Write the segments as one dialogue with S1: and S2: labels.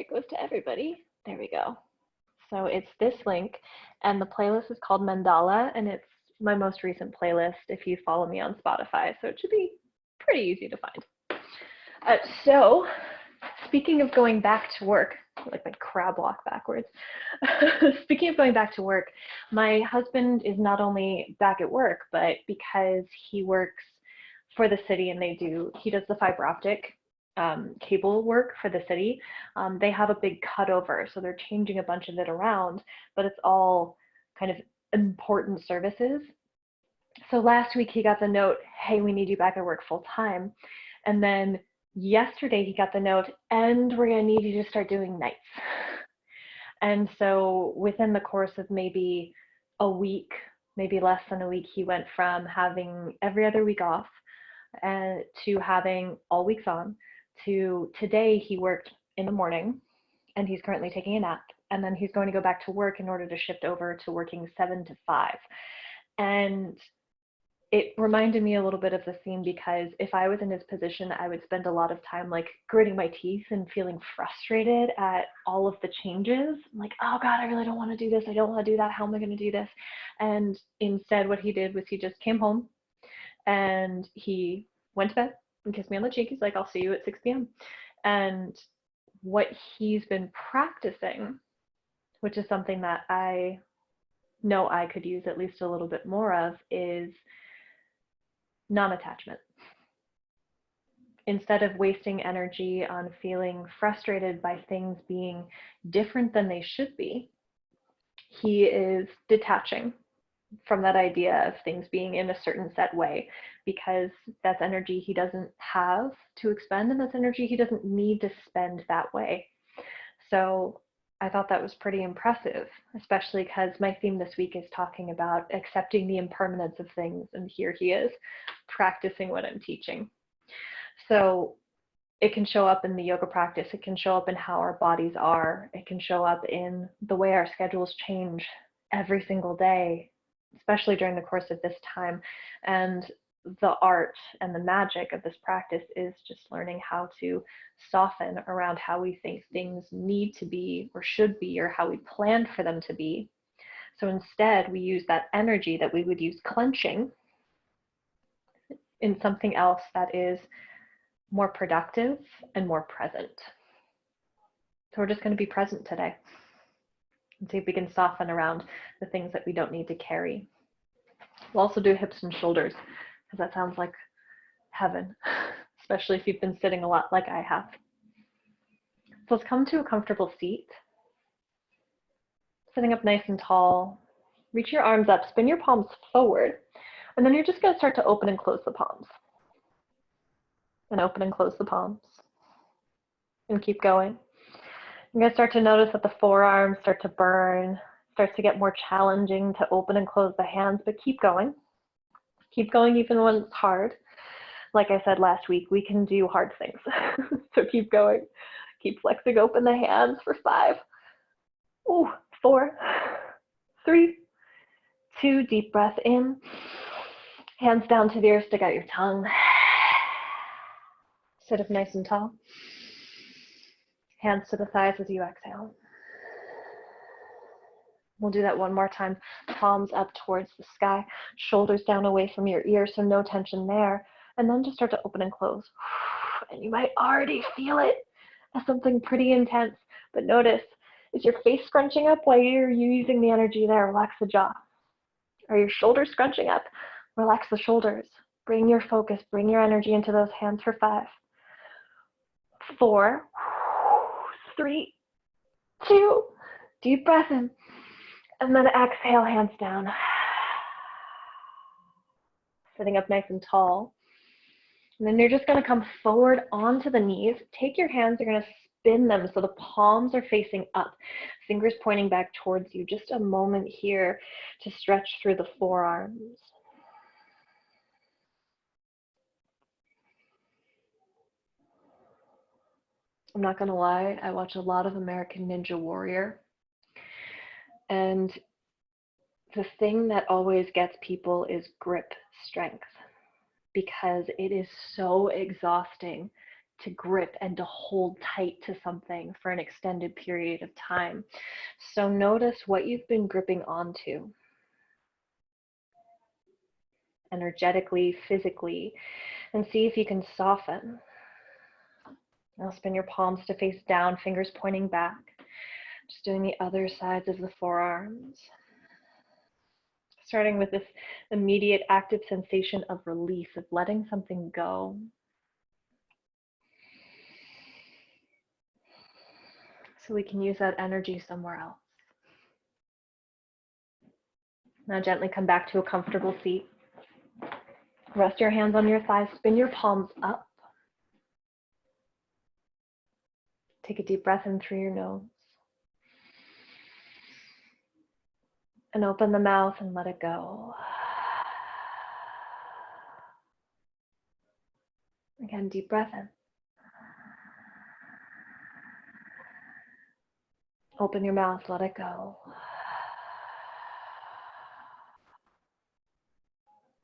S1: it goes to everybody. There we go. So it's this link, and the playlist is called Mandala, and it's my most recent playlist if you follow me on Spotify. So it should be pretty easy to find. So speaking of going back to work, like my crab walk backwards. Speaking of going back to work, my husband is not only back at work, but because he works for the city and he does the fiber optic cable work for the city. They have a big cutover, so they're changing a bunch of it around, but it's all kind of important services. So last week he got the note, hey, we need you back at work full time. And then yesterday he got the note, and we're gonna need you to start doing nights. And so within the course of maybe a week, maybe less than a week, he went from having every other week off and to having all weeks on, to today he worked in the morning and he's currently taking a nap, and then he's going to go back to work in order to shift over to working 7 to 5. And it reminded me a little bit of the theme, because if I was in his position, I would spend a lot of time like gritting my teeth and feeling frustrated at all of the changes. I'm like, oh God, I really don't want to do this. I don't want to do that. How am I going to do this? And instead what he did was he just came home and he went to bed and kissed me on the cheek. He's like, I'll see you at 6 p.m. And what he's been practicing, which is something that I know I could use at least a little bit more of, is non-attachment. Instead of wasting energy on feeling frustrated by things being different than they should be, he is detaching from that idea of things being in a certain set way, because that's energy he doesn't have to expend, and that's energy he doesn't need to spend that way. So I thought that was pretty impressive, especially because my theme this week is talking about accepting the impermanence of things, and here he is practicing what I'm teaching. So it can show up in the yoga practice, it can show up in how our bodies are, it can show up in the way our schedules change every single day, especially during the course of this time. And the art and the magic of this practice is just learning how to soften around how we think things need to be or should be, or how we planned for them to be. So instead, we use that energy that we would use clenching in something else that is more productive and more present. So we're just going to be present today and see if we can soften around the things that we don't need to carry. We'll also do hips and shoulders, because that sounds like heaven, especially if you've been sitting a lot like I have. So let's come to a comfortable seat. Sitting up nice and tall. Reach your arms up, spin your palms forward, and then you're just going to start to open and close the palms. And open and close the palms. And keep going. You're going to start to notice that the forearms start to burn, starts to get more challenging to open and close the hands, but keep going. Keep going even when it's hard. Like I said last week, we can do hard things. So keep going. Keep flexing open the hands for 5. Ooh, 4, 3, 2, deep breath in. Hands down to the earth, stick out your tongue. Sit up nice and tall. Hands to the thighs as you exhale. We'll do that one more time. Palms up towards the sky, shoulders down away from your ears, so no tension there. And then just start to open and close. And you might already feel it as something pretty intense, but notice, is your face scrunching up while you're using the energy there? Relax the jaw. Are your shoulders scrunching up? Relax the shoulders. Bring your focus, bring your energy into those hands for 5, 4, 3, 2, deep breath in. And then exhale, hands down. Sitting up nice and tall. And then you're just going to come forward onto the knees. Take your hands, you're going to spin them so the palms are facing up, fingers pointing back towards you. Just a moment here to stretch through the forearms. I'm not going to lie, I watch a lot of American Ninja Warrior. And the thing that always gets people is grip strength, because it is so exhausting to grip and to hold tight to something for an extended period of time. So notice what you've been gripping onto, energetically, physically, and see if you can soften. Now spin your palms to face down, fingers pointing back. Just doing the other sides of the forearms. Starting with this immediate active sensation of release, of letting something go. So we can use that energy somewhere else. Now gently come back to a comfortable seat. Rest your hands on your thighs, spin your palms up. Take a deep breath in through your nose. And open the mouth and let it go. Again, deep breath in. Open your mouth, let it go.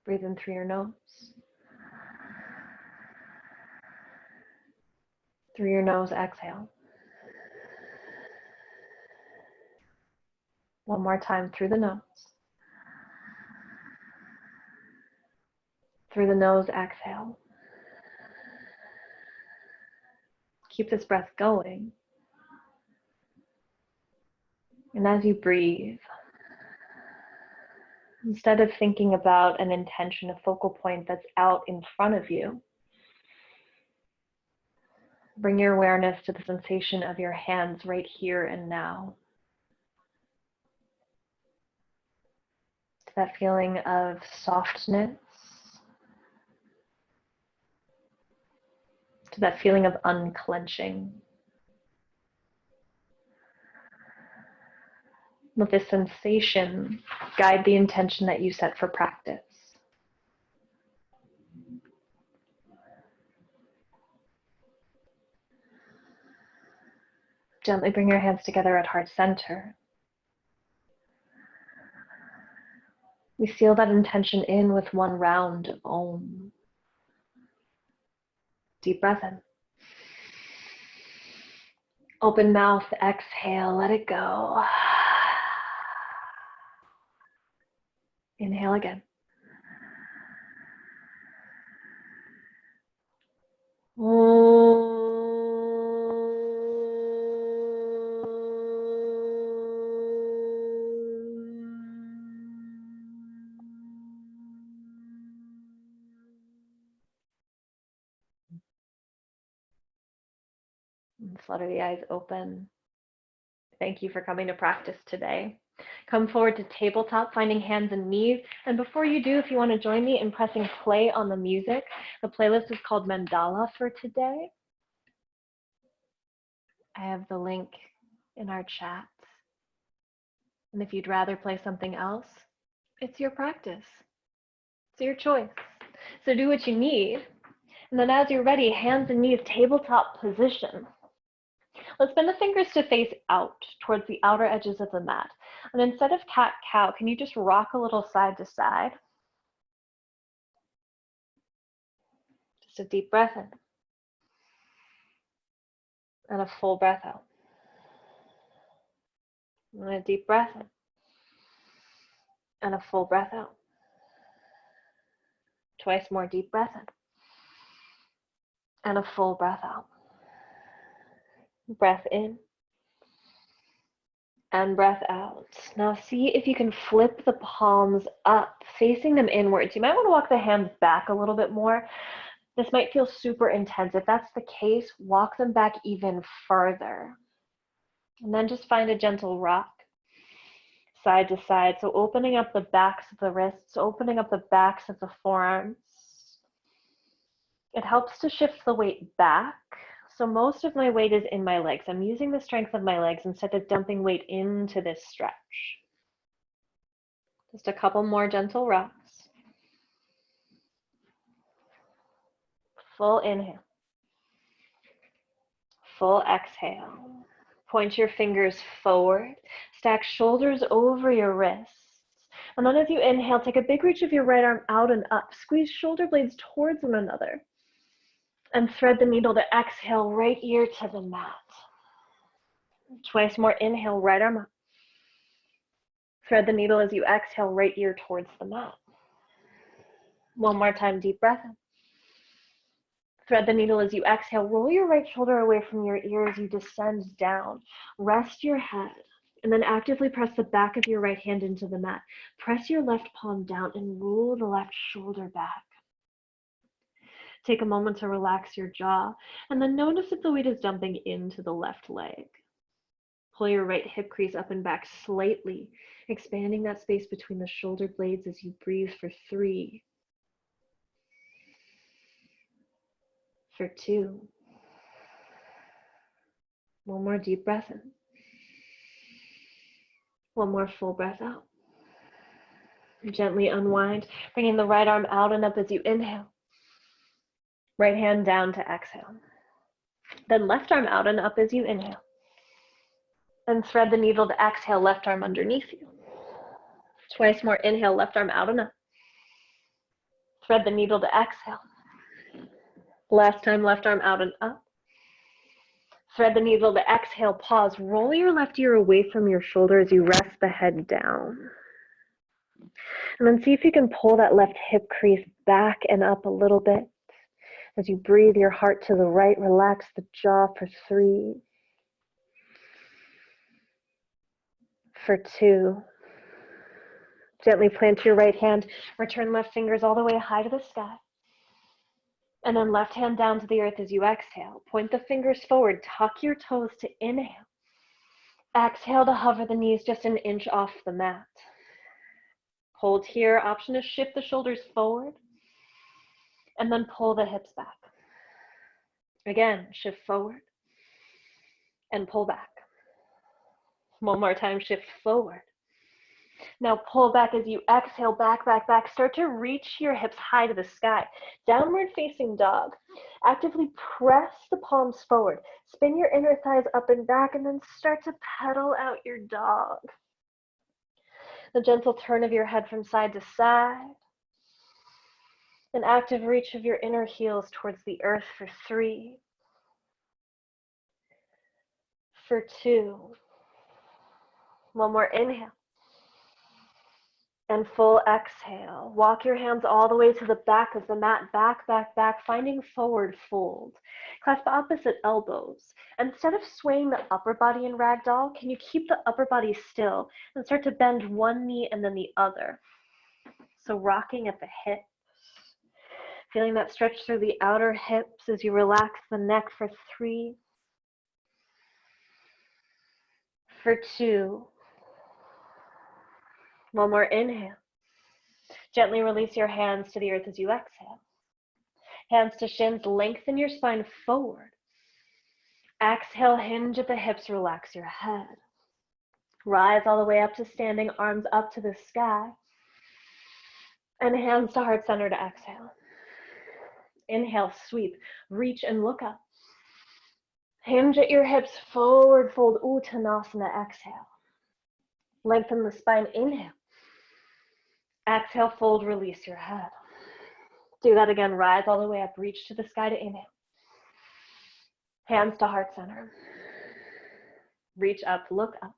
S1: Breathe in through your nose. Through your nose, exhale. One more time through the nose. Through the nose, exhale. Keep this breath going. And as you breathe, instead of thinking about an intention, a focal point that's out in front of you, bring your awareness to the sensation of your hands right here and now. To that feeling of softness, to that feeling of unclenching. Let this sensation guide the intention that you set for practice. Gently bring your hands together at heart center. We seal that intention in with one round of Om. Deep breath in. Open mouth, exhale, let it go. Inhale again. Flutter the eyes open. Thank you for coming to practice today. Come forward to tabletop, finding hands and knees. And before you do, if you want to join me in pressing play on the music, the playlist is called Mandala for today. I have the link in our chat. And if you'd rather play something else, it's your practice. It's your choice. So do what you need. And then as you're ready, hands and knees, tabletop position. Let's bend the fingers to face out towards the outer edges of the mat. And instead of cat-cow, can you just rock a little side to side? Just a deep breath in. And a full breath out. And a deep breath in. And a full breath out. Twice more deep breath in. And a full breath out. Breath in. And breath out. Now see if you can flip the palms up, facing them inwards. You might want to walk the hands back a little bit more. This might feel super intense. If that's the case, walk them back even further. And then just find a gentle rock, side to side. So opening up the backs of the wrists, opening up the backs of the forearms. It helps to shift the weight back. So most of my weight is in my legs. I'm using the strength of my legs instead of dumping weight into this stretch. Just a couple more gentle rocks. Full inhale. Full exhale. Point your fingers forward. Stack shoulders over your wrists. And then as you inhale, take a big reach of your right arm out and up. Squeeze shoulder blades towards one another. And thread the needle to exhale, right ear to the mat. Twice more, inhale, right arm up. Thread the needle as you exhale, right ear towards the mat. One more time, deep breath in. Thread the needle as you exhale. Roll your right shoulder away from your ear as you descend down. Rest your head, and then actively press the back of your right hand into the mat. Press your left palm down and roll the left shoulder back. Take a moment to relax your jaw, and then notice if the weight is dumping into the left leg. Pull your right hip crease up and back slightly, expanding that space between the shoulder blades as you breathe for 3, for 2. One more deep breath in. One more full breath out. Gently unwind, bringing the right arm out and up as you inhale. Right hand down to exhale. Then left arm out and up as you inhale. And thread the needle to exhale, left arm underneath you. Twice more, inhale, left arm out and up. Thread the needle to exhale. Last time, left arm out and up. Thread the needle to exhale, pause. Roll your left ear away from your shoulder as you rest the head down. And then see if you can pull that left hip crease back and up a little bit. As you breathe your heart to the right, relax the jaw for 3, for 2. Gently plant your right hand, return left fingers all the way high to the sky. And then left hand down to the earth as you exhale. Point the fingers forward, tuck your toes to inhale. Exhale to hover the knees just an inch off the mat. Hold here, option to shift the shoulders forward. And then pull the hips back. Again, shift forward and pull back. One more time, shift forward. Now pull back as you exhale, back, back, back. Start to reach your hips high to the sky. Downward facing dog. Actively press the palms forward. Spin your inner thighs up and back, and then start to pedal out your dog. The gentle turn of your head from side to side. An active reach of your inner heels towards the earth for 3, for 2. One more inhale. And full exhale. Walk your hands all the way to the back of the mat, back, back, back, finding forward fold. Clasp opposite elbows. Instead of swaying the upper body in ragdoll, can you keep the upper body still and start to bend one knee and then the other? So rocking at the hips. Feeling that stretch through the outer hips as you relax the neck for 3, for 2. One more inhale. Gently release your hands to the earth as you exhale. Hands to shins, lengthen your spine forward. Exhale, hinge at the hips, relax your head. Rise all the way up to standing, arms up to the sky. And hands to heart center to exhale. Inhale, sweep, reach and look up. Hinge at your hips, forward fold, Uttanasana, exhale. Lengthen the spine, inhale. Exhale, fold, release your head. Do that again, rise all the way up, reach to the sky to inhale. Hands to heart center. Reach up, look up.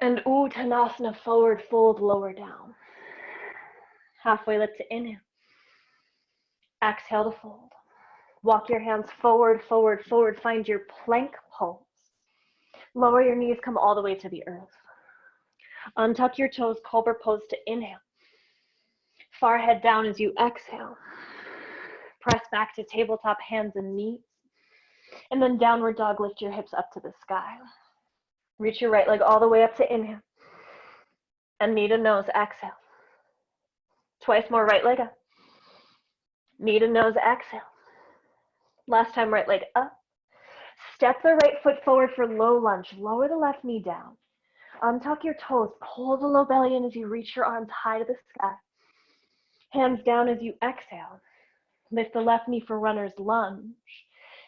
S1: And Uttanasana, forward fold, lower down. Halfway lift to inhale. Exhale to fold. Walk your hands forward, forward, forward. Find your plank pose. Lower your knees, come all the way to the earth. Untuck your toes, cobra pose to inhale. Far head down as you exhale. Press back to tabletop, hands and knees. And then downward dog, lift your hips up to the sky. Reach your right leg all the way up to inhale. And knee to nose, exhale. Twice more, right leg up. Knee to nose, exhale. Last time, right leg up. Step the right foot forward for low lunge. Lower the left knee down. Untuck your toes. Pull the low belly in as you reach your arms high to the sky. Hands down as you exhale. Lift the left knee for runner's lunge.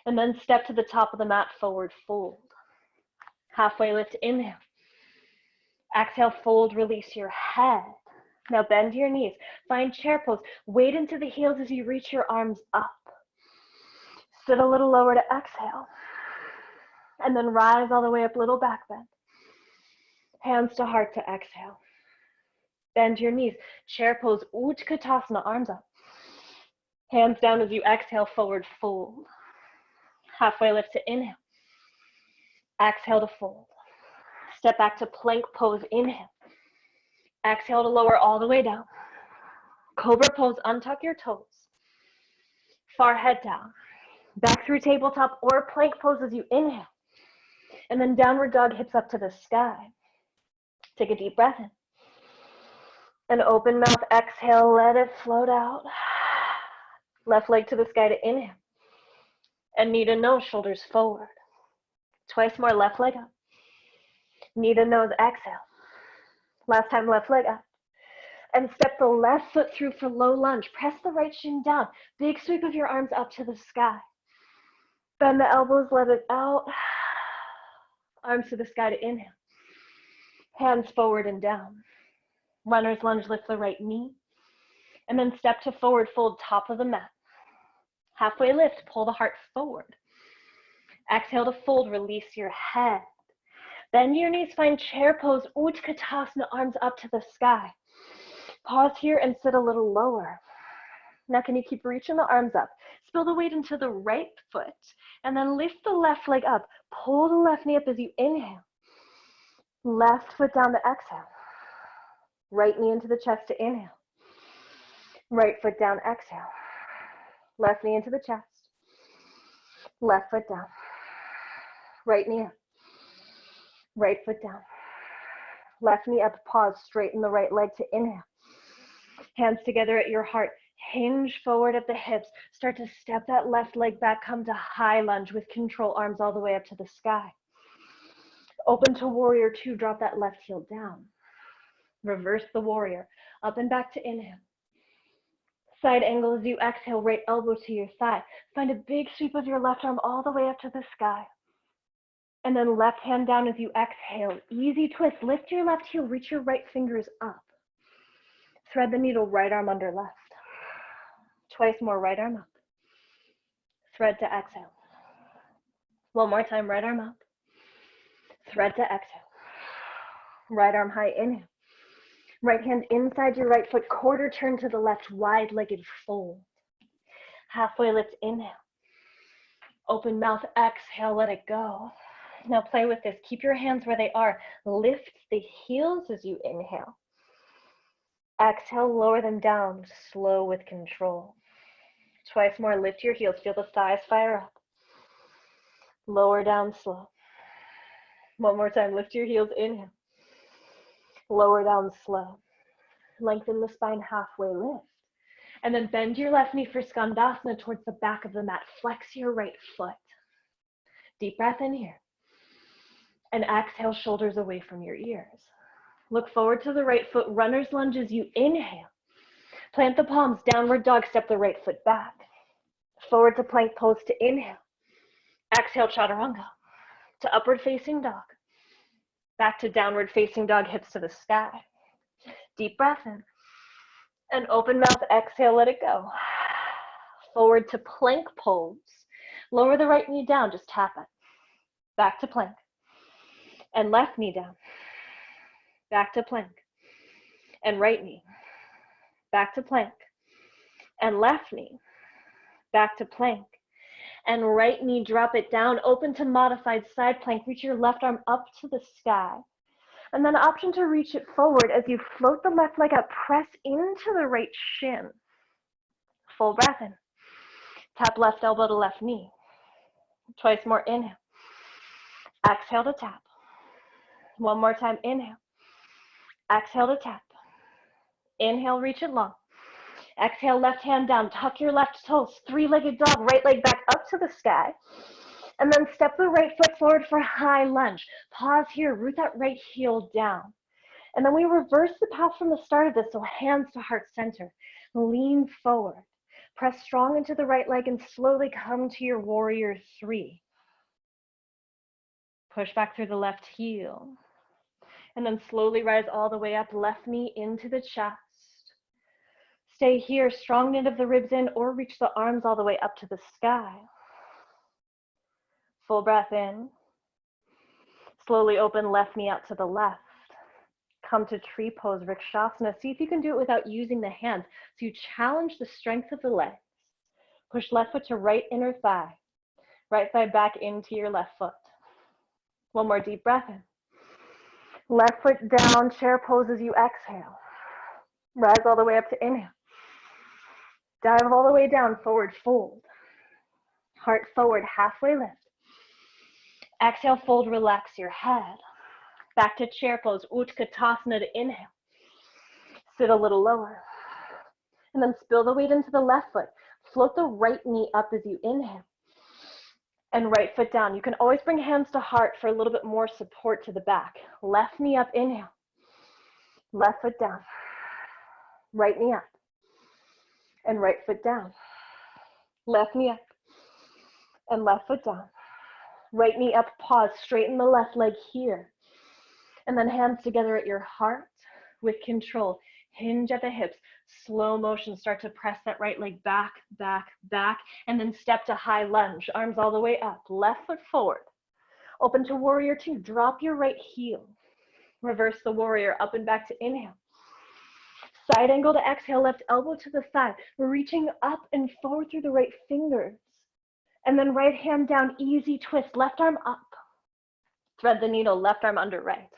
S1: And then step to the top of the mat, forward fold. Halfway lift, inhale. Exhale, fold, release your head. Now bend your knees. Find chair pose. Weight into the heels as you reach your arms up. Sit a little lower to exhale. And then rise all the way up, little back bend. Hands to heart to exhale. Bend your knees. Chair pose, Utkatasana, arms up. Hands down as you exhale, forward fold. Halfway lift to inhale. Exhale to fold. Step back to plank pose, inhale. Exhale to lower all the way down. Cobra pose, untuck your toes. Far head down. Back through tabletop or plank pose as you inhale. And then downward dog, hips up to the sky. Take a deep breath in. And open mouth, exhale, let it float out. Left leg to the sky to inhale. And knee to nose, shoulders forward. Twice more, left leg up. Knee to nose, exhale. Last time, left leg up. And step the left foot through for low lunge. Press the right shin down. Big sweep of your arms up to the sky. Bend the elbows, let it out. Arms to the sky to inhale. Hands forward and down. Runner's lunge, lift the right knee. And then step to forward fold, top of the mat. Halfway lift, pull the heart forward. Exhale to fold, release your head. Bend your knees, find chair pose, Utkatasana, arms up to the sky. Pause here and sit a little lower. Now can you keep reaching the arms up? Spill the weight into the right foot and then lift the left leg up. Pull the left knee up as you inhale. Left foot down to exhale. Right knee into the chest to inhale. Right foot down, exhale. Left knee into the chest. Left foot down. Right knee up. Right foot down. Left knee up, pause, straighten the right leg to inhale. Hands together at your heart. Hinge forward at the hips. Start to step that left leg back. Come to high lunge with control, arms all the way up to the sky. Open to warrior two. Drop that left heel down. Reverse the warrior. Up and back to inhale. Side angle as you exhale, right elbow to your thigh. Find a big sweep of your left arm all the way up to the sky. And then left hand down as you exhale. Easy twist. Lift your left heel. Reach your right fingers up. Thread the needle, right arm under left. Twice more, right arm up. Thread to exhale. One more time, right arm up. Thread to exhale. Right arm high, inhale. Right hand inside your right foot, quarter turn to the left, wide-legged fold. Halfway lift, inhale. Open mouth, exhale, let it go. Now play with this. Keep your hands where they are. Lift the heels as you inhale. Exhale, lower them down, slow with control. Twice more, lift your heels, feel the thighs fire up. Lower down, slow. One more time, lift your heels, inhale. Lower down, slow. Lengthen the spine, halfway lift. And then bend your left knee for Skandasana towards the back of the mat. Flex your right foot. Deep breath in here. And exhale, shoulders away from your ears. Look forward to the right foot, runner's lunge as you inhale. Plant the palms, downward dog, step the right foot back. Forward to plank pose to inhale. Exhale, chaturanga. To upward facing dog. Back to downward facing dog, hips to the sky. Deep breath in. And open mouth, exhale, let it go. Forward to plank pose. Lower the right knee down, just tap it. Back to plank. And left knee down. Back to plank. And right knee. Back to plank. And left knee. Back to plank. And right knee, drop it down. Open to modified side plank. Reach your left arm up to the sky. And then option to reach it forward as you float the left leg up. Press into the right shin. Full breath in. Tap left elbow to left knee. Twice more, inhale. Exhale to tap. One more time, inhale. Exhale to tap. Inhale, reach it long. Exhale, left hand down. Tuck your left toes. Three-legged dog. Right leg back up to the sky. And then step the right foot forward for high lunge. Pause here. Root that right heel down. And then we reverse the path from the start of this. So hands to heart center. Lean forward. Press strong into the right leg and slowly come to your warrior three. Push back through the left heel. And then slowly rise all the way up, left knee into the chest. Stay here, strong knit of the ribs in, or reach the arms all the way up to the sky. Full breath in. Slowly open left knee out to the left. Come to tree pose, Vrikshasana. See if you can do it without using the hands. So you challenge the strength of the legs. Push left foot to right inner thigh. Right thigh back into your left foot. One more deep breath in. Left foot down, chair pose as you exhale. Rise all the way up to inhale. Dive all the way down, forward fold. Heart forward, halfway lift. Exhale, fold, relax your head. Back to chair pose, Utkatasana to inhale. Sit a little lower. And then spill the weight into the left foot. Float the right knee up as you inhale. And right foot down. You can always bring hands to heart for a little bit more support to the back. Left knee up, inhale. Left foot down. Right knee up. And right foot down. Left knee up. And left foot down. Right knee up, pause. Straighten the left leg here. And then hands together at your heart with control. Hinge at the hips. Slow motion. Start to press that right leg back, back, back. And then step to high lunge. Arms all the way up. Left foot forward. Open to warrior two. Drop your right heel. Reverse the warrior. Up and back to inhale. Side angle to exhale. Left elbow to the thigh. We're reaching up and forward through the right fingers. And then right hand down. Easy twist. Left arm up. Thread the needle. Left arm under right.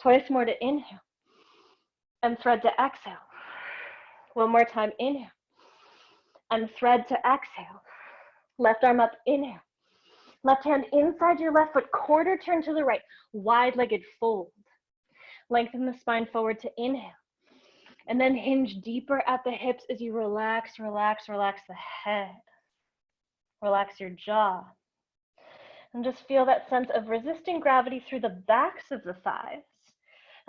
S1: Twice more to inhale. And thread to exhale. One more time, inhale. And thread to exhale. Left arm up, inhale. Left hand inside your left foot, quarter turn to the right. Wide-legged fold. Lengthen the spine forward to inhale. And then hinge deeper at the hips as you relax, relax, relax the head. Relax your jaw. And just feel that sense of resisting gravity through the backs of the thighs.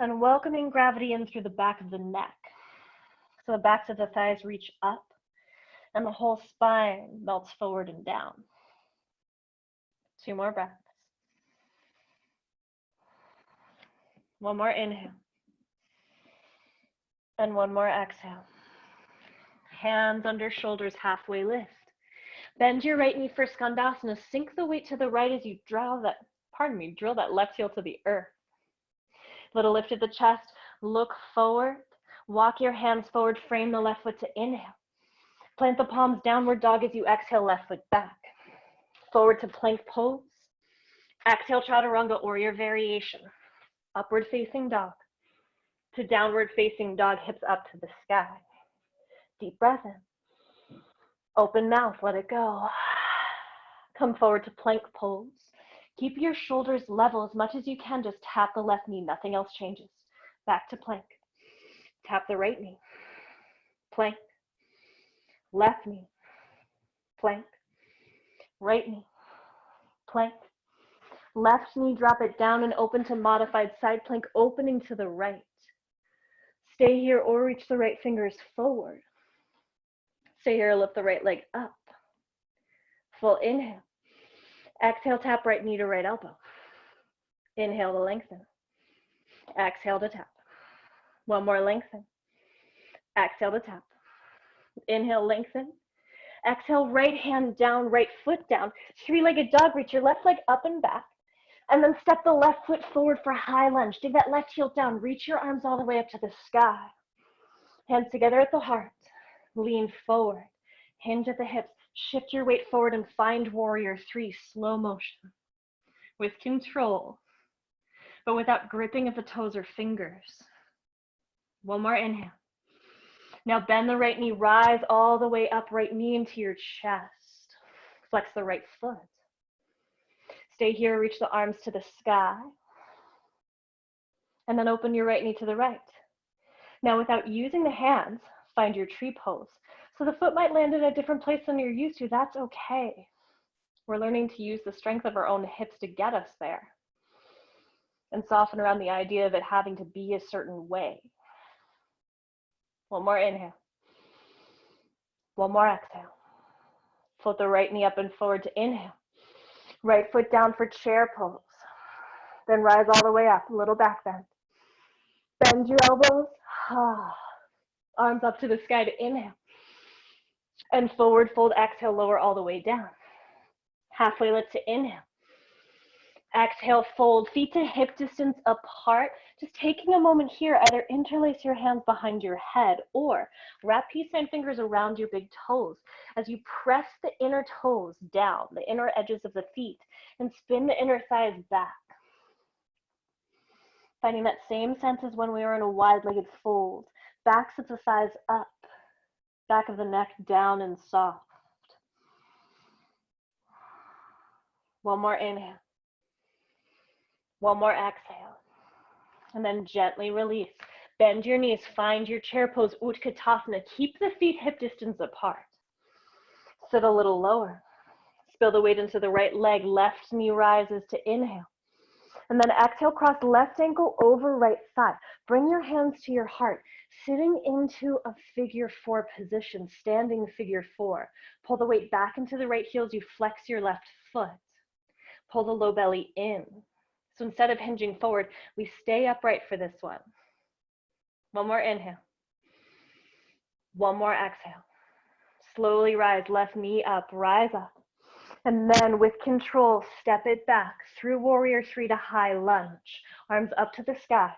S1: And welcoming gravity in through the back of the neck. So the backs of the thighs reach up and the whole spine melts forward and down. 2 more breaths. One more inhale. And one more exhale. Hands under shoulders, halfway lift. Bend your right knee for Skandasana. Sink the weight to the right as you drill that left heel to the earth. Little lift of the chest, look forward, walk your hands forward, frame the left foot to inhale. Plant the palms, downward dog as you exhale, left foot back. Forward to plank pose. Exhale, chaturanga or your variation. Upward facing dog to downward facing dog, hips up to the sky. Deep breath in. Open mouth, let it go. Come forward to plank pose. Keep your shoulders level as much as you can. Just tap the left knee. Nothing else changes. Back to plank. Tap the right knee. Plank. Left knee. Plank. Right knee. Plank. Left knee, drop it down and open to modified side plank, opening to the right. Stay here or reach the right fingers forward. Stay here, lift the right leg up. Full inhale. Exhale, tap right knee to right elbow. Inhale to lengthen. Exhale to tap. One more lengthen. Exhale to tap. Inhale, lengthen. Exhale, right hand down, right foot down. 3-legged dog, reach your left leg up and back. And then step the left foot forward for high lunge. Dig that left heel down. Reach your arms all the way up to the sky. Hands together at the heart. Lean forward. Hinge at the hips. Shift your weight forward and find warrior 3, slow motion. With control, but without gripping of the toes or fingers. One more inhale. Now bend the right knee, rise all the way up, right knee into your chest. Flex the right foot. Stay here, reach the arms to the sky. And then open your right knee to the right. Now without using the hands, find your tree pose. So the foot might land in a different place than you're used to. That's okay. We're learning to use the strength of our own hips to get us there. And soften around the idea of it having to be a certain way. One more inhale. One more exhale. Float the right knee up and forward to inhale. Right foot down for chair pose. Then rise all the way up, a little back bend. Bend your elbows. Arms up to the sky to inhale. And forward fold, exhale, lower all the way down. Halfway lift to inhale. Exhale, fold, feet to hip distance apart. Just taking a moment here, either interlace your hands behind your head or wrap peace sign fingers around your big toes as you press the inner toes down, the inner edges of the feet, and spin the inner thighs back. Finding that same sense as when we were in a wide-legged fold. Backs of the thighs up, back of the neck down and soft. One more inhale. One more exhale. And then gently release. Bend your knees, find your chair pose, Utkatasana. Keep the feet hip distance apart. Sit a little lower. Spill the weight into the right leg, left knee rises to inhale. And then exhale, cross left ankle over right thigh. Bring your hands to your heart, sitting into a figure four position, standing figure four. Pull the weight back into the right heels, you flex your left foot. Pull the low belly in. So instead of hinging forward, we stay upright for this one. One more inhale. One more exhale. Slowly rise, left knee up, rise up. And then with control, step it back through warrior three to high lunge. Arms up to the sky.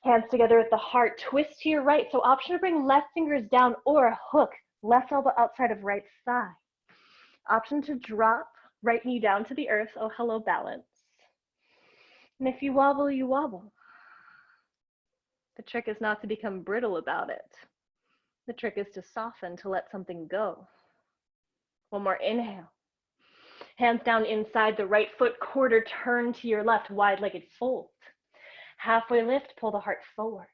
S1: Hands together at the heart. Twist to your right. So option to bring left fingers down or hook left elbow outside of right thigh. Option to drop right knee down to the earth. Oh, hello, balance. And if you wobble, you wobble. The trick is not to become brittle about it. The trick is to soften, to let something go. One more inhale. Hands down inside the right foot, quarter turn to your left, wide-legged fold. Halfway lift, pull the heart forward.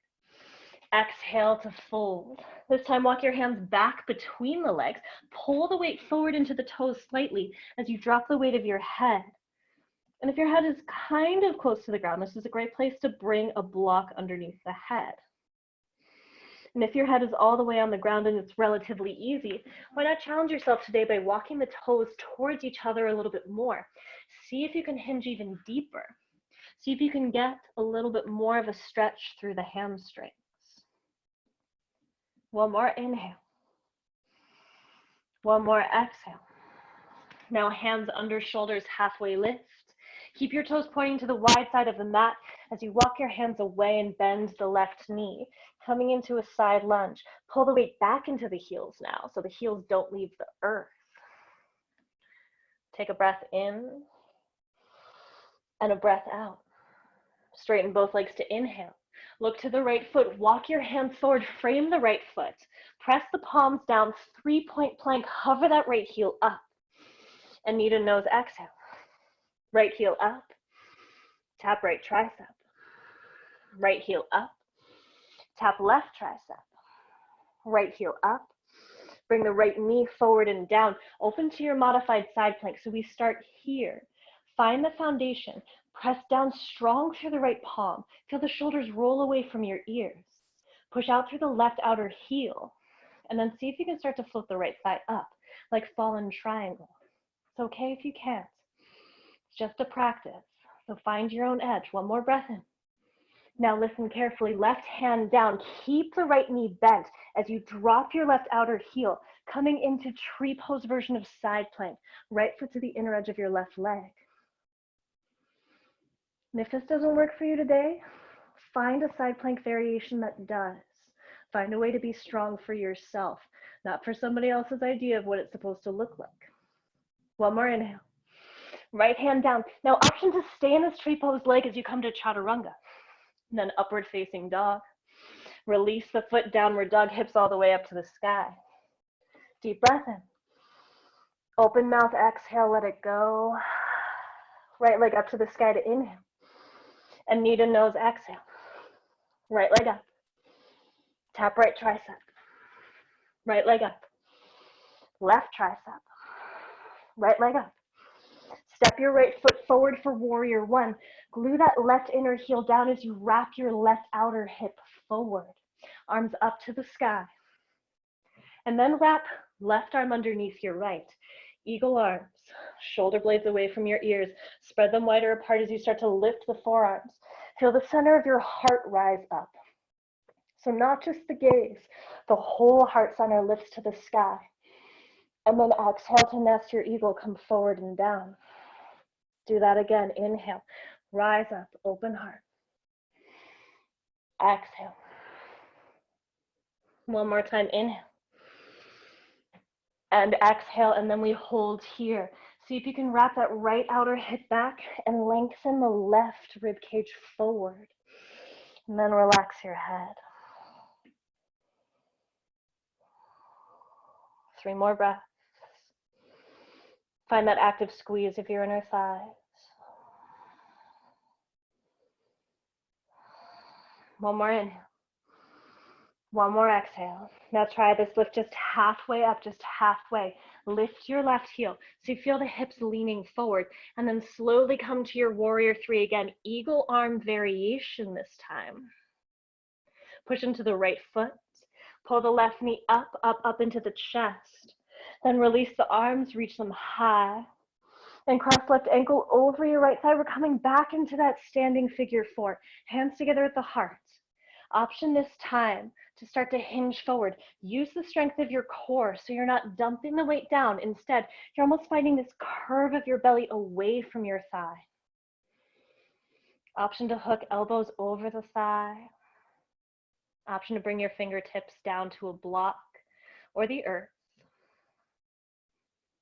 S1: Exhale to fold. This time, walk your hands back between the legs. Pull the weight forward into the toes slightly as you drop the weight of your head. And if your head is kind of close to the ground, this is a great place to bring a block underneath the head. And if your head is all the way on the ground and it's relatively easy, why not challenge yourself today by walking the toes towards each other a little bit more. See if you can hinge even deeper. See if you can get a little bit more of a stretch through the hamstrings. One more inhale. One more exhale. Now hands under shoulders, halfway lift. Keep your toes pointing to the wide side of the mat as you walk your hands away and bend the left knee, coming into a side lunge. Pull the weight back into the heels now, so the heels don't leave the earth. Take a breath in and a breath out. Straighten both legs to inhale. Look to the right foot, walk your hands forward, frame the right foot. Press the palms down, 3-point plank, hover that right heel up. And knee to nose, exhale. Right heel up, tap right tricep. Right heel up, tap left tricep. Right heel up, bring the right knee forward and down. Open to your modified side plank. So we start here. Find the foundation. Press down strong through the right palm. Feel the shoulders roll away from your ears. Push out through the left outer heel. And then see if you can start to float the right thigh up, like fallen triangle. It's okay if you can't. It's just a practice. So find your own edge. One more breath in. Now listen carefully. Left hand down. Keep the right knee bent as you drop your left outer heel, coming into tree pose version of side plank. Right foot to the inner edge of your left leg. And if this doesn't work for you today, find a side plank variation that does. Find a way to be strong for yourself, not for somebody else's idea of what it's supposed to look like. One more inhale. Right hand down. Now option to stay in this tree pose leg as you come to chaturanga. And then upward facing dog. Release the foot, downward dog, hips all the way up to the sky. Deep breath in. Open mouth, exhale, let it go. Right leg up to the sky to inhale. And knee to nose, exhale. Right leg up. Tap right tricep. Right leg up. Left tricep. Right leg up. Step your right foot forward for warrior one. Glue that left inner heel down as you wrap your left outer hip forward. Arms up to the sky. And then wrap left arm underneath your right. Eagle arms, shoulder blades away from your ears. Spread them wider apart as you start to lift the forearms. Feel the center of your heart rise up. So not just the gaze, the whole heart center lifts to the sky. And then exhale to nest your eagle, come forward and down. Do that again, inhale, rise up, open heart. Exhale. One more time, inhale. And exhale, and then we hold here. See if you can wrap that right outer hip back and lengthen the left rib cage forward. And then relax your head. 3 more breaths. Find that active squeeze of your inner thighs. One more inhale. One more exhale. Now try this. Lift just halfway up, just halfway. Lift your left heel. So you feel the hips leaning forward. And then slowly come to your warrior 3 again. Eagle arm variation this time. Push into the right foot. Pull the left knee up, up, up into the chest. Then release the arms, reach them high. And cross left ankle over your right thigh. We're coming back into that standing figure 4. Hands together at the heart. Option this time to start to hinge forward. Use the strength of your core so you're not dumping the weight down. Instead, you're almost finding this curve of your belly away from your thigh. Option to hook elbows over the thigh. Option to bring your fingertips down to a block or the earth.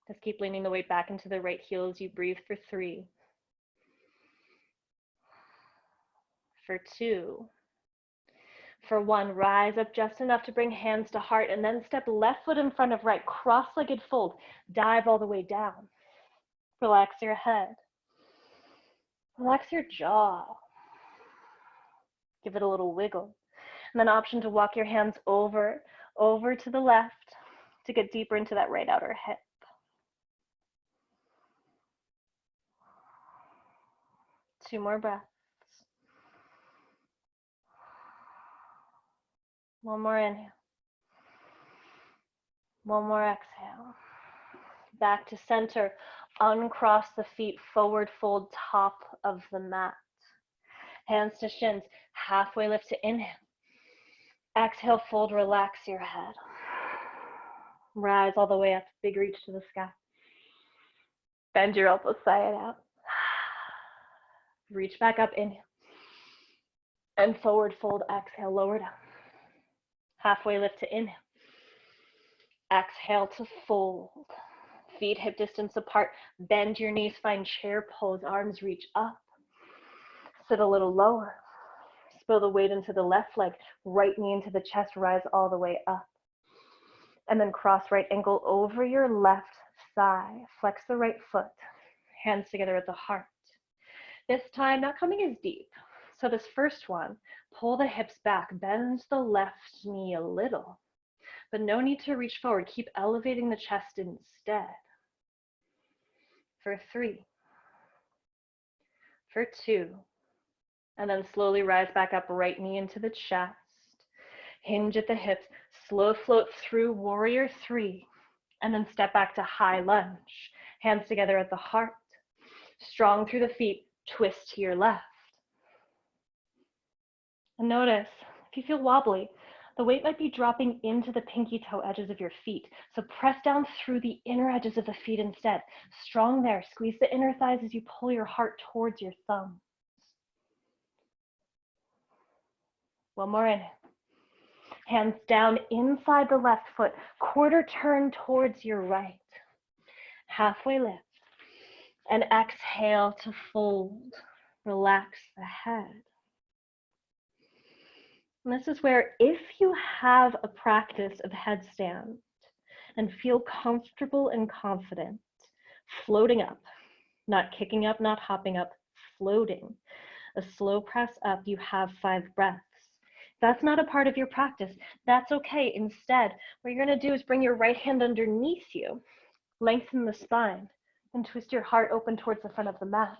S1: Just keep leaning the weight back into the right heel as you breathe for 3. For 2. For 1, rise up just enough to bring hands to heart and then step left foot in front of right, cross-legged fold, dive all the way down. Relax your head. Relax your jaw. Give it a little wiggle. And then option to walk your hands over to the left to get deeper into that right outer hip. Two more breaths. One more inhale. One more exhale. Back to center. Uncross the feet, forward fold, top of the mat. Hands to shins, halfway lift to inhale. Exhale, fold, relax your head. Rise all the way up, big reach to the sky. Bend your elbows side out. Reach back up, inhale. And forward fold, exhale, lower down. Halfway lift to inhale. Exhale to fold. Feet hip distance apart. Bend your knees, find chair pose, arms reach up. Sit a little lower. Spill the weight into the left leg, right knee into the chest, rise all the way up. And then cross right ankle over your left thigh. Flex the right foot, hands together at the heart. This time, not coming as deep. So this first one, pull the hips back, bend the left knee a little, but no need to reach forward. Keep elevating the chest instead. For 3, for 2, and then slowly rise back up, right knee into the chest. Hinge at the hips, slow float through warrior 3, and then step back to high lunge. Hands together at the heart. Strong through the feet, twist to your left. And notice, if you feel wobbly, the weight might be dropping into the pinky toe edges of your feet. So press down through the inner edges of the feet instead. Strong there, squeeze the inner thighs as you pull your heart towards your thumbs. One more inhale. Hands down inside the left foot, quarter turn towards your right. Halfway lift. And exhale to fold. Relax the head. And this is where, if you have a practice of headstand and feel comfortable and confident, floating up, not kicking up, not hopping up, floating, a slow press up, you have 5 breaths. If that's not a part of your practice, that's okay. Instead, what you're going to do is bring your right hand underneath you, lengthen the spine, and twist your heart open towards the front of the mat.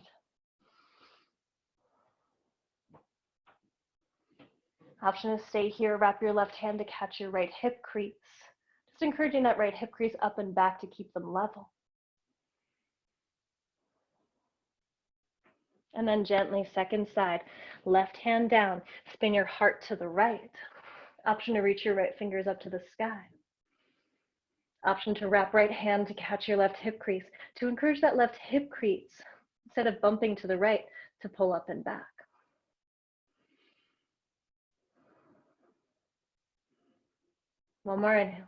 S1: Option is stay here, wrap your left hand to catch your right hip crease. Just encouraging that right hip crease up and back to keep them level. And then gently, second side, left hand down, spin your heart to the right. Option to reach your right fingers up to the sky. Option to wrap right hand to catch your left hip crease, to encourage that left hip crease, instead of bumping to the right, to pull up and back. One more inhale.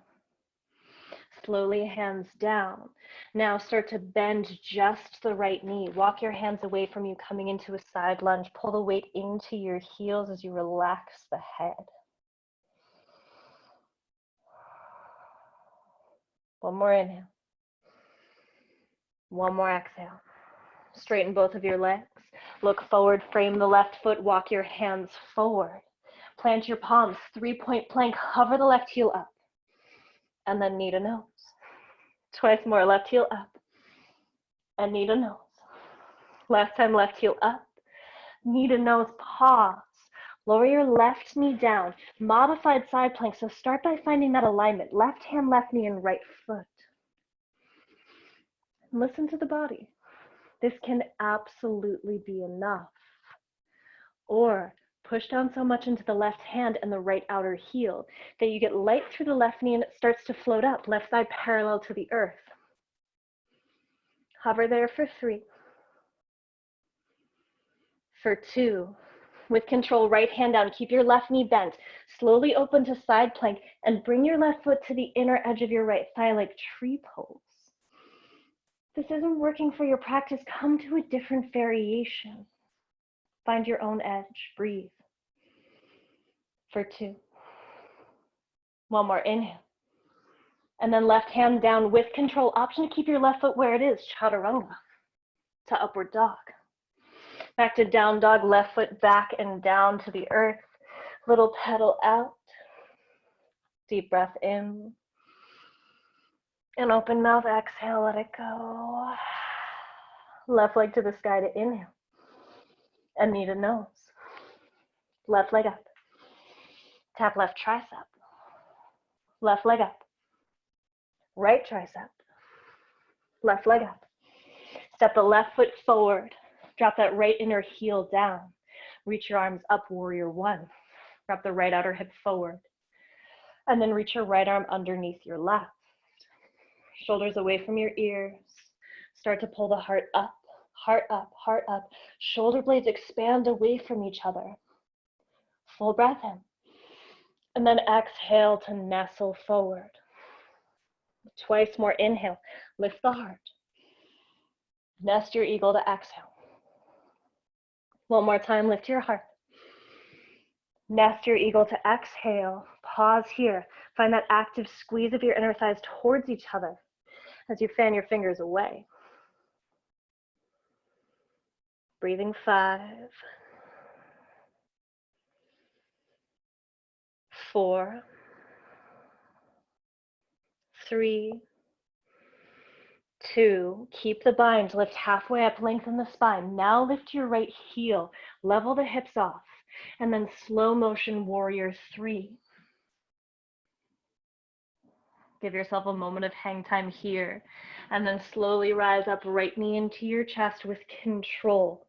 S1: Slowly hands down. Now start to bend just the right knee. Walk your hands away from you, coming into a side lunge. Pull the weight into your heels as you relax the head. One more inhale. One more exhale. Straighten both of your legs. Look forward, frame the left foot, walk your hands forward. Plant your palms, 3-point plank, hover the left heel up. And then knee to nose. Twice more, left heel up. And knee to nose. Last time, left heel up. Knee to nose, pause. Lower your left knee down. Modified side plank, so start by finding that alignment. Left hand, left knee, and right foot. Listen to the body. This can absolutely be enough. Or push down so much into the left hand and the right outer heel that you get light through the left knee and it starts to float up, left side parallel to the earth. Hover there for 3. For 2. With control, right hand down, keep your left knee bent. Slowly open to side plank and bring your left foot to the inner edge of your right thigh like tree pose. If this isn't working for your practice, come to a different variation. Find your own edge, breathe. For 2. One more, inhale. And then left hand down with control. Option to keep your left foot where it is, chaturanga, to upward dog. Back to down dog, left foot back and down to the earth. Little pedal out. Deep breath in. And open mouth, exhale, let it go. Left leg to the sky to inhale. And knee to nose. Left leg up. Tap left tricep. Left leg up. Right tricep. Left leg up. Step the left foot forward. Drop that right inner heel down. Reach your arms up, warrior 1. Wrap the right outer hip forward. And then reach your right arm underneath your left. Shoulders away from your ears. Start to pull the heart up, heart up, heart up. Shoulder blades expand away from each other. Full breath in. And then exhale to nestle forward. Twice more, inhale. Lift the heart. Nest your eagle to exhale. One more time, lift your heart. Nest your eagle to exhale. Pause here. Find that active squeeze of your inner thighs towards each other as you fan your fingers away. Breathing 5, 4, 3, 2. Keep the bind. Lift halfway up, lengthen the spine. Now lift your right heel. Level the hips off. And then slow motion warrior 3. Give yourself a moment of hang time here. And then slowly rise up, right knee into your chest with control.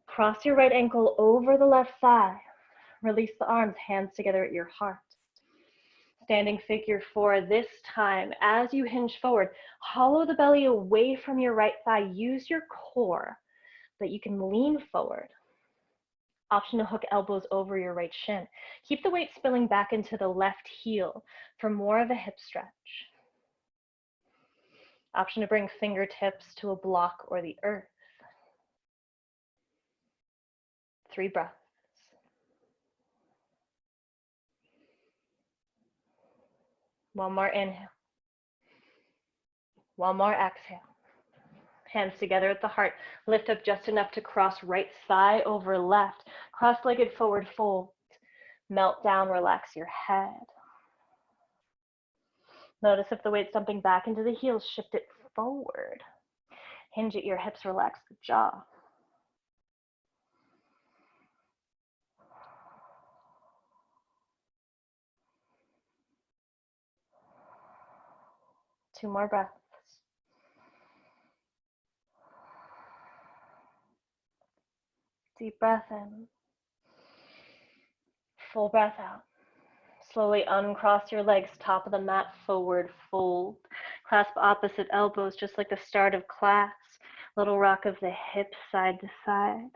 S1: Cross your right ankle over the left thigh. Release the arms, hands together at your heart. Standing figure 4 this time. As you hinge forward, hollow the belly away from your right thigh. Use your core so that you can lean forward. Option to hook elbows over your right shin. Keep the weight spilling back into the left heel for more of a hip stretch. Option to bring fingertips to a block or the earth. 3 breaths. One more inhale. One more exhale. Hands together at the heart. Lift up just enough to cross right thigh over left. Cross-legged forward fold. Melt down, relax your head. Notice if the weight's dumping back into the heels, shift it forward. Hinge at your hips, relax the jaw. Two more breaths. Deep breath in. Full breath out. Slowly uncross your legs, top of the mat, forward fold. Clasp opposite elbows, just like the start of class. Little rock of the hips side to side.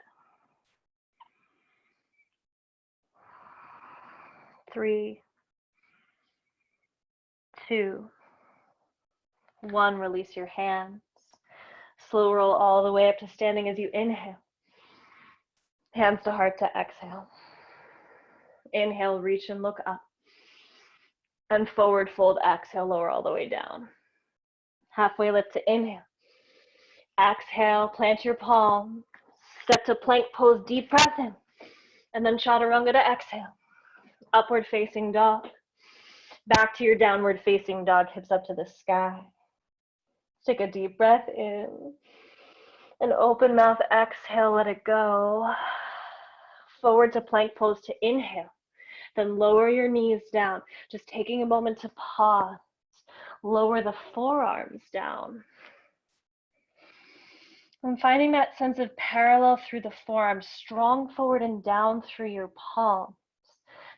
S1: 3, 2, 1. Release your hands. Slow roll all the way up to standing as you inhale. Hands to heart to exhale. Inhale, reach and look up. And forward fold, exhale, lower all the way down. Halfway lift to inhale. Exhale, plant your palm. Step to plank pose, deep breath in. And then chaturanga to exhale. Upward facing dog. Back to your downward facing dog, hips up to the sky. Take a deep breath in. And open mouth, exhale, let it go. Forward to plank pose to inhale. Then lower your knees down, just taking a moment to pause. Lower the forearms down. And finding that sense of parallel through the forearms, strong forward and down through your palms.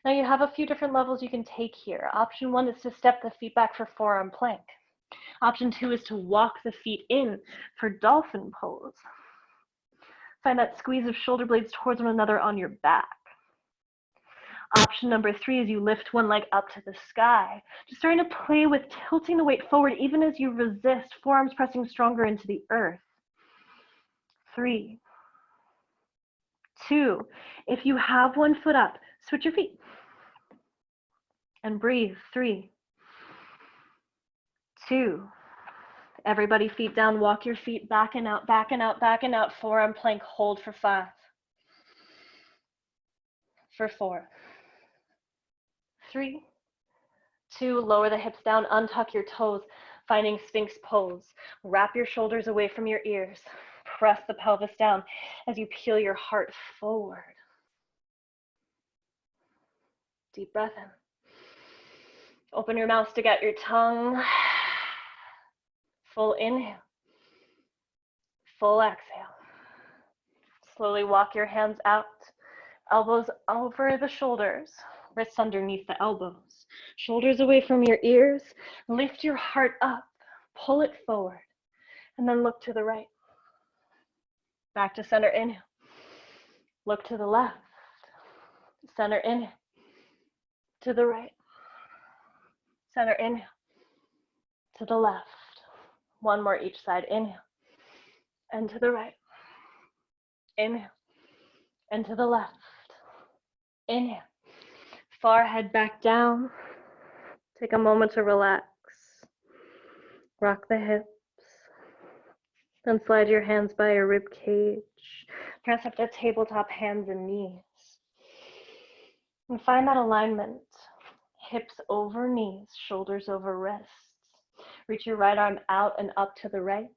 S1: Now you have a few different levels you can take here. Option 1 is to step the feet back for forearm plank. Option 2 is to walk the feet in for dolphin pose. Find that squeeze of shoulder blades towards one another on your back. Option number 3 is you lift one leg up to the sky. Just starting to play with tilting the weight forward even as you resist, forearms pressing stronger into the earth. 3, 2, if you have one foot up, switch your feet. And breathe. 3, 2. Everybody feet down, walk your feet back and out, back and out, back and out. Forearm plank, hold for 5. For 4. 3, 2, lower the hips down, untuck your toes, finding Sphinx pose. Wrap your shoulders away from your ears. Press the pelvis down as you peel your heart forward. Deep breath in. Open your mouth, stick out your tongue. Full inhale. Full exhale. Slowly walk your hands out. Elbows over the shoulders. Wrists underneath the elbows. Shoulders away from your ears. Lift your heart up. Pull it forward. And then look to the right. Back to center, inhale. Look to the left. Center, inhale. To the right. Center, inhale. To the left. One more each side, inhale. And to the right. Inhale. And to the left. Inhale. Forehead back down. Take a moment to relax. Rock the hips. Then slide your hands by your rib cage. Press up to tabletop, hands and knees. And find that alignment. Hips over knees, shoulders over wrists. Reach your right arm out and up to the right.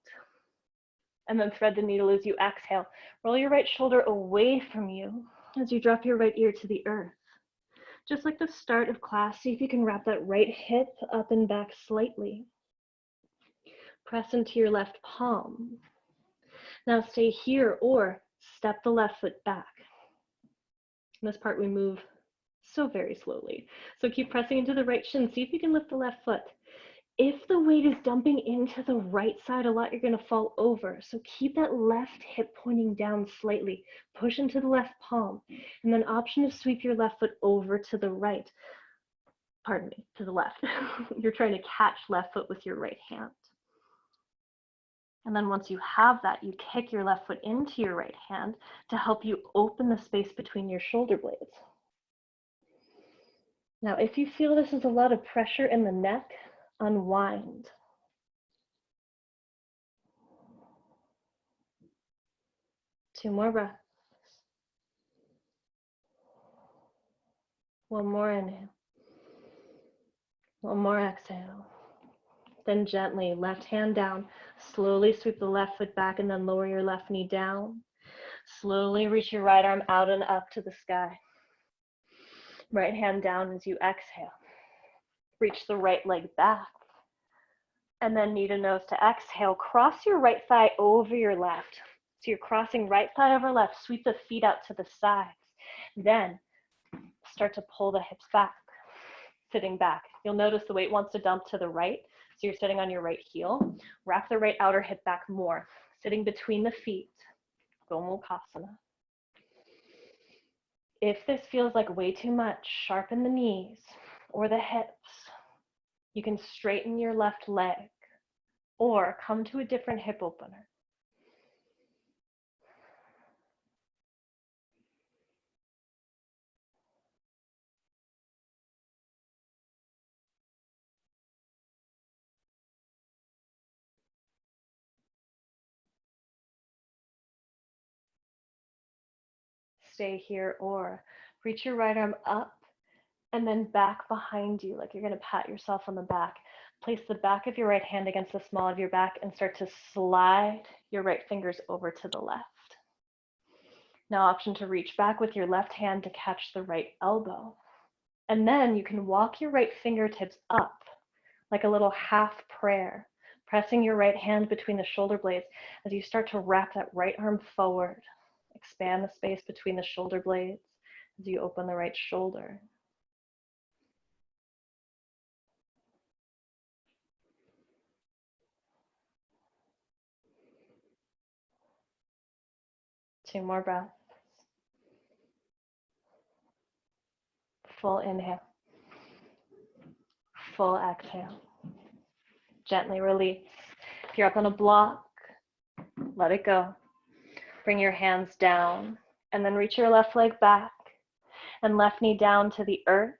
S1: And then thread the needle as you exhale. Roll your right shoulder away from you as you drop your right ear to the earth. Just like the start of class, see if you can wrap that right hip up and back slightly. Press into your left palm. Now stay here or step the left foot back. In this part we move so very slowly. So keep pressing into the right shin. See if you can lift the left foot. If the weight is dumping into the right side a lot, you're going to fall over. So keep that left hip pointing down slightly. Push into the left palm. And then option to sweep your left foot over to the right. Pardon me, to the left. You're trying to catch left foot with your right hand. And then once you have that, you kick your left foot into your right hand to help you open the space between your shoulder blades. Now, if you feel this is a lot of pressure in the neck, unwind. Two more breaths. One more inhale. One more exhale. Then gently, left hand down. Slowly sweep the left foot back and then lower your left knee down. Slowly reach your right arm out and up to the sky. Right hand down as you exhale. Reach the right leg back. And then knee to nose to exhale. Cross your right thigh over your left. So you're crossing right thigh over left. Sweep the feet out to the sides. Then start to pull the hips back. sitting back. You'll notice the weight wants to dump to the right, so you're sitting on your right heel. Wrap the right outer hip back more, sitting between the feet, Gomukhasana. If this feels like way too much, sharpen the knees or the hips. You can straighten your left leg or come to a different hip opener. Stay here or reach your right arm up and then back behind you, like you're going to pat yourself on the back. Place the back of your right hand against the small of your back and start to slide your right fingers over to the left. Now option to reach back with your left hand to catch the right elbow. And then you can walk your right fingertips up like a little half prayer, pressing your right hand between the shoulder blades as you start to wrap that right arm forward. Expand the space between the shoulder blades as you open the right shoulder. Two more breaths. Full inhale. Full exhale. Gently release. If you're up on a block, let it go. Bring your hands down and then reach your left leg back and left knee down to the earth,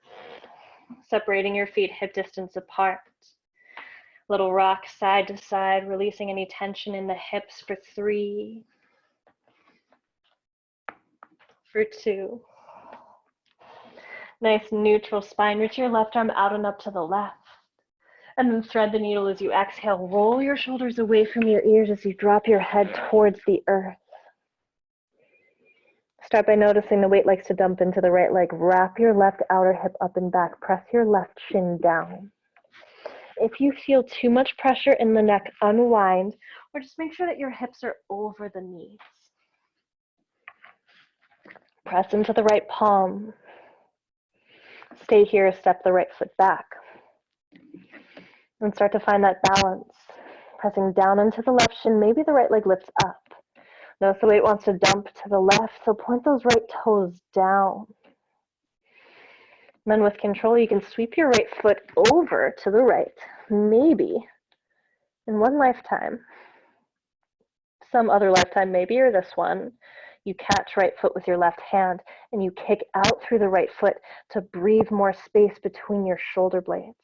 S1: separating your feet hip distance apart. Little rock side to side, releasing any tension in the hips for 3, for 2. Nice neutral spine. Reach your left arm out and up to the left. And then thread the needle as you exhale. Roll your shoulders away from your ears as you drop your head towards the earth. Start by noticing the weight likes to dump into the right leg. Wrap your left outer hip up and back. Press your left shin down. If you feel too much pressure in the neck, unwind, or just make sure that your hips are over the knees. Press into the right palm. Stay here, step the right foot back. And start to find that balance. Pressing down into the left shin, maybe the right leg lifts up. Notice the weight wants to dump to the left, so point those right toes down. And then with control, you can sweep your right foot over to the right. Maybe in one lifetime, some other lifetime maybe, or this one, you catch right foot with your left hand and you kick out through the right foot to breathe more space between your shoulder blades.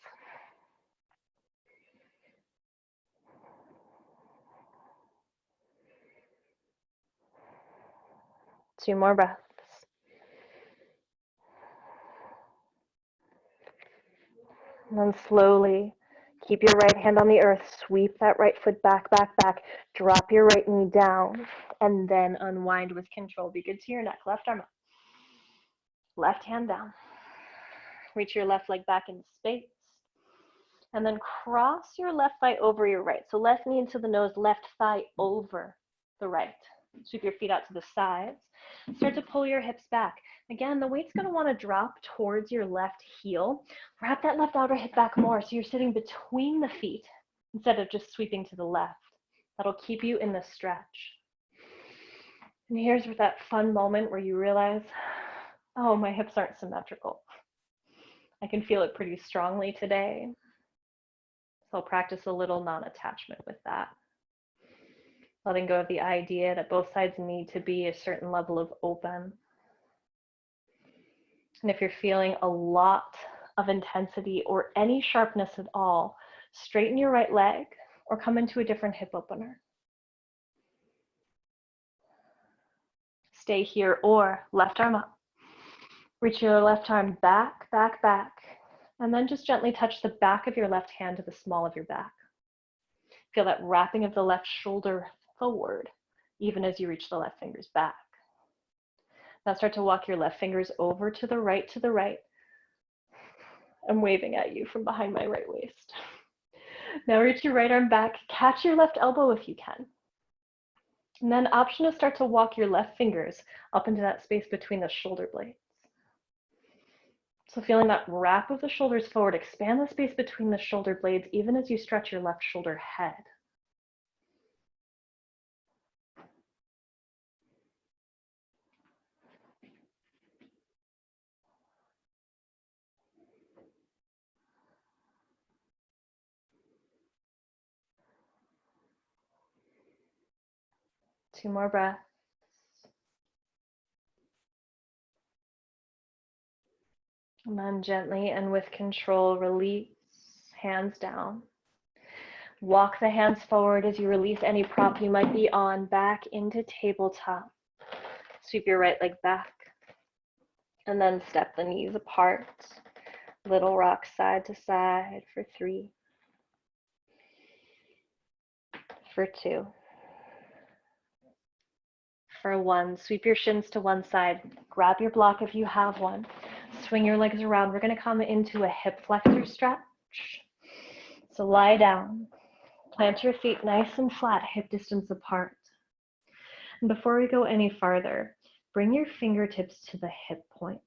S1: Two more breaths. And then slowly keep your right hand on the earth, sweep that right foot back, back, back, drop your right knee down, and then unwind with control. Be good to your neck, left arm up, left hand down. Reach your left leg back into space, and then cross your left thigh over your right. So left knee into the nose, left thigh over the right. Sweep your feet out to the sides. Start to pull your hips back. Again, the weight's going to want to drop towards your left heel. Wrap that left outer hip back more so you're sitting between the feet instead of just sweeping to the left. That'll keep you in the stretch. And here's that fun moment where you realize, oh, my hips aren't symmetrical. I can feel it pretty strongly today. So I'll practice a little non-attachment with that. Letting go of the idea that both sides need to be a certain level of open. And if you're feeling a lot of intensity or any sharpness at all, straighten your right leg or come into a different hip opener. Stay here or left arm up. Reach your left arm back, back, back, and then just gently touch the back of your left hand to the small of your back. Feel that wrapping of the left shoulder forward, even as you reach the left fingers back. Now start to walk your left fingers over to the right, I'm waving at you from behind my right waist. Now reach your right arm back, catch your left elbow if you can. And then option to start to walk your left fingers up into that space between the shoulder blades. So feeling that wrap of the shoulders forward, expand the space between the shoulder blades, even as you stretch your left shoulder head. Two more breaths. And then gently and with control, release, hands down. Walk the hands forward as you release any prop you might be on, back into tabletop. Sweep your right leg back. And then step the knees apart. Little rock side to side for 3. For 2. For 1, sweep your shins to one side. Grab your block if you have one. Swing your legs around. We're going to come into a hip flexor stretch. So lie down. Plant your feet nice and flat, hip distance apart. And before we go any farther, bring your fingertips to the hip points.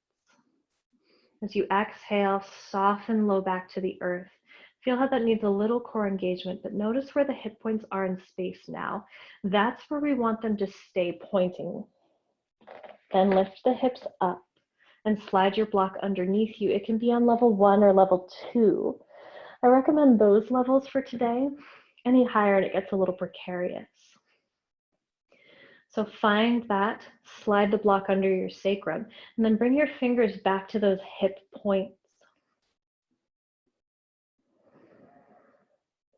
S1: As you exhale, soften low back to the earth. Feel how that needs a little core engagement, but notice where the hip points are in space now. That's where we want them to stay pointing. Then lift the hips up and slide your block underneath you. It can be on level 1 or level 2. I recommend those levels for today. Any higher and it gets a little precarious. So find that, slide the block under your sacrum, and then bring your fingers back to those hip points.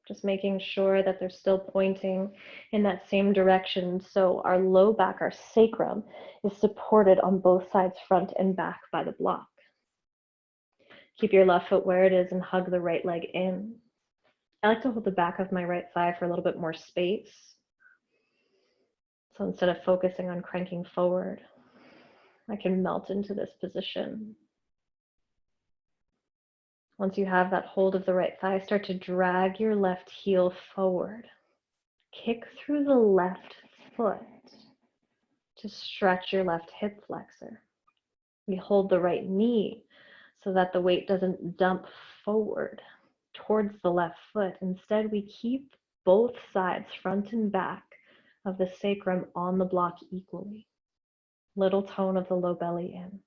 S1: Just making sure that they're still pointing in that same direction. So our low back, our sacrum, is supported on both sides, front and back, by the block. Keep your left foot where it is and hug the right leg in. I like to hold the back of my right thigh for a little bit more space. So instead of focusing on cranking forward, I can melt into this position. Once you have that hold of the right thigh, start to drag your left heel forward. Kick through the left foot to stretch your left hip flexor. We hold the right knee so that the weight doesn't dump forward towards the left foot. Instead, we keep both sides, front and back, of the sacrum on the block equally. Little tone of the low belly in.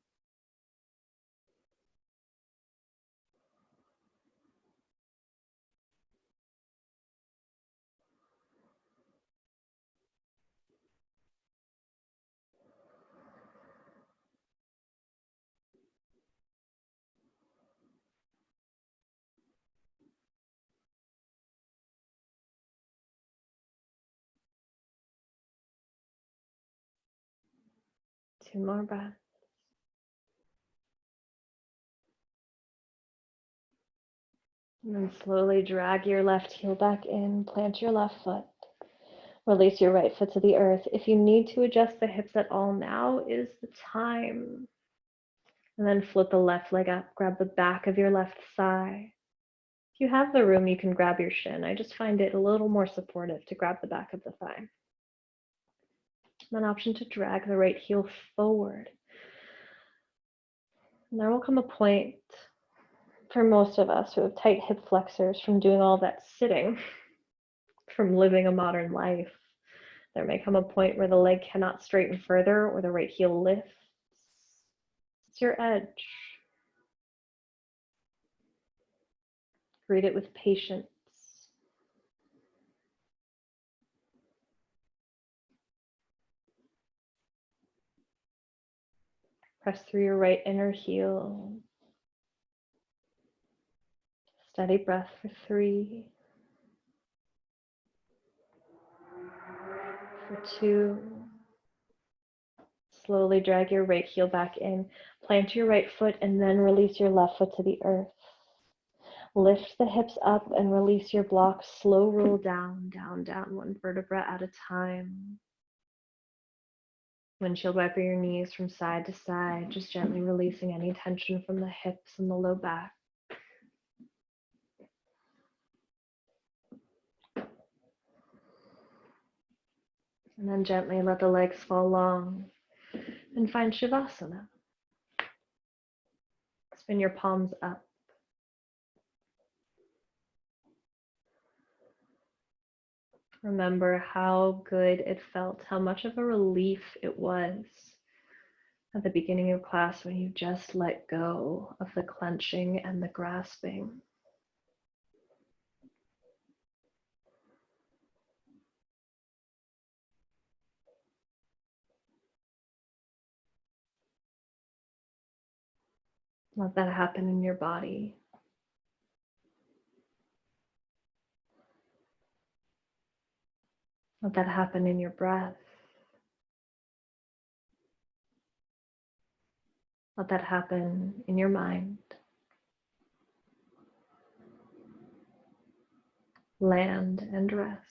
S1: Two more breaths. And then slowly drag your left heel back in, plant your left foot. Release your right foot to the earth. If you need to adjust the hips at all, now is the time. And then flip the left leg up, grab the back of your left thigh. If you have the room, you can grab your shin. I just find it a little more supportive to grab the back of the thigh. Then option to drag the right heel forward. And there will come a point for most of us who have tight hip flexors from doing all that sitting, from living a modern life. There may come a point where the leg cannot straighten further or the right heel lifts. It's your edge. Greet it with patience. Press through your right inner heel. Steady breath for 3, for 2. Slowly drag your right heel back in. Plant your right foot and then release your left foot to the earth. Lift the hips up and release your block. Slow roll down, down, down, one vertebra at a time. Windshield wiper your knees from side to side, just gently releasing any tension from the hips and the low back. And then gently let the legs fall long and find Shavasana. and your palms up. Remember how good it felt, how much of a relief it was at the beginning of class when you just let go of the clenching and the grasping. Let that happen in your body. Let that happen in your breath. Let that happen in your mind. Land and rest.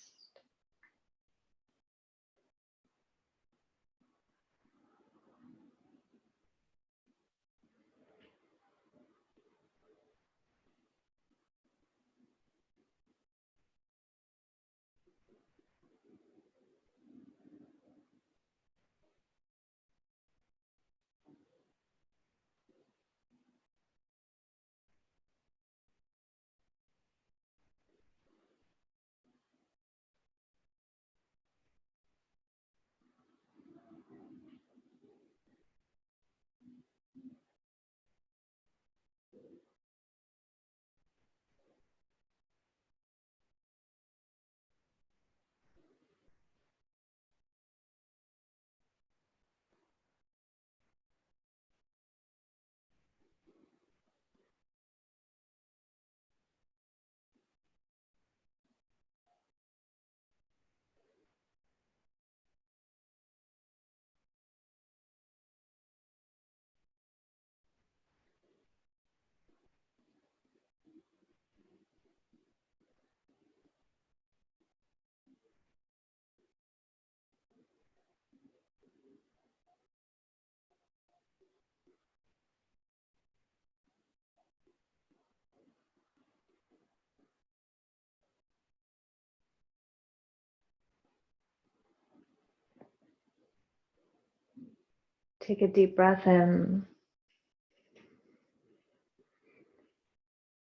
S1: Take a deep breath in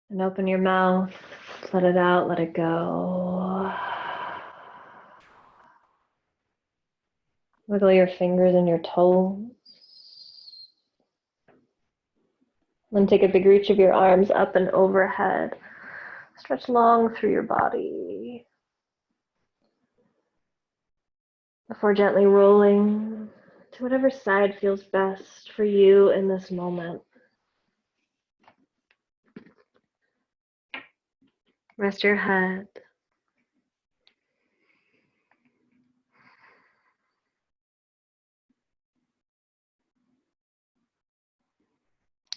S1: and open your mouth. Let it out, let it go. Wiggle your fingers and your toes. Then take a big reach of your arms up and overhead. Stretch long through your body. Before gently rolling to whatever side feels best for you in this moment. Rest your head.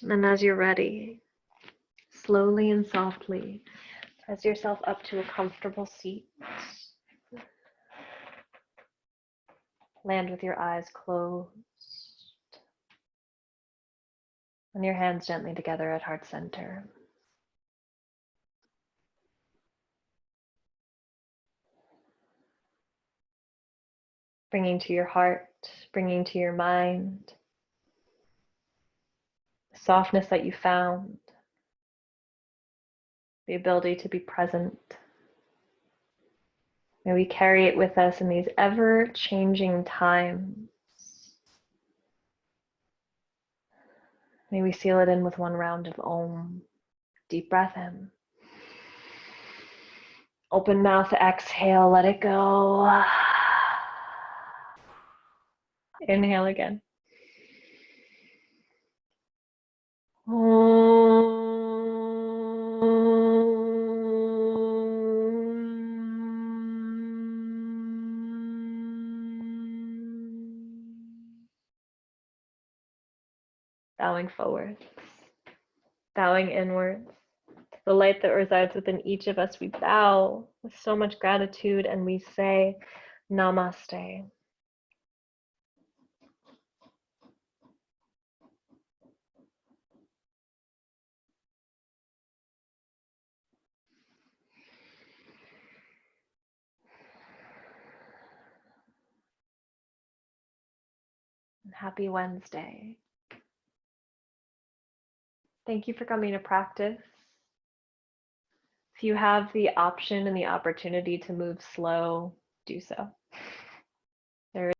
S1: And as you're ready, slowly and softly, press yourself up to a comfortable seat. Land with your eyes closed. And your hands gently together at heart center. Bringing to your heart, bringing to your mind the softness that you found, the ability to be present. May we carry it with us in these ever-changing times. May we seal it in with one round of Om. Deep breath in. Open mouth, exhale, let it go. Inhale again. Bowing forwards, bowing inwards. The light that resides within each of us, we bow with so much gratitude and we say, Namaste. Happy Wednesday. Thank you for coming to practice. If you have the option and the opportunity to move slow, do so. There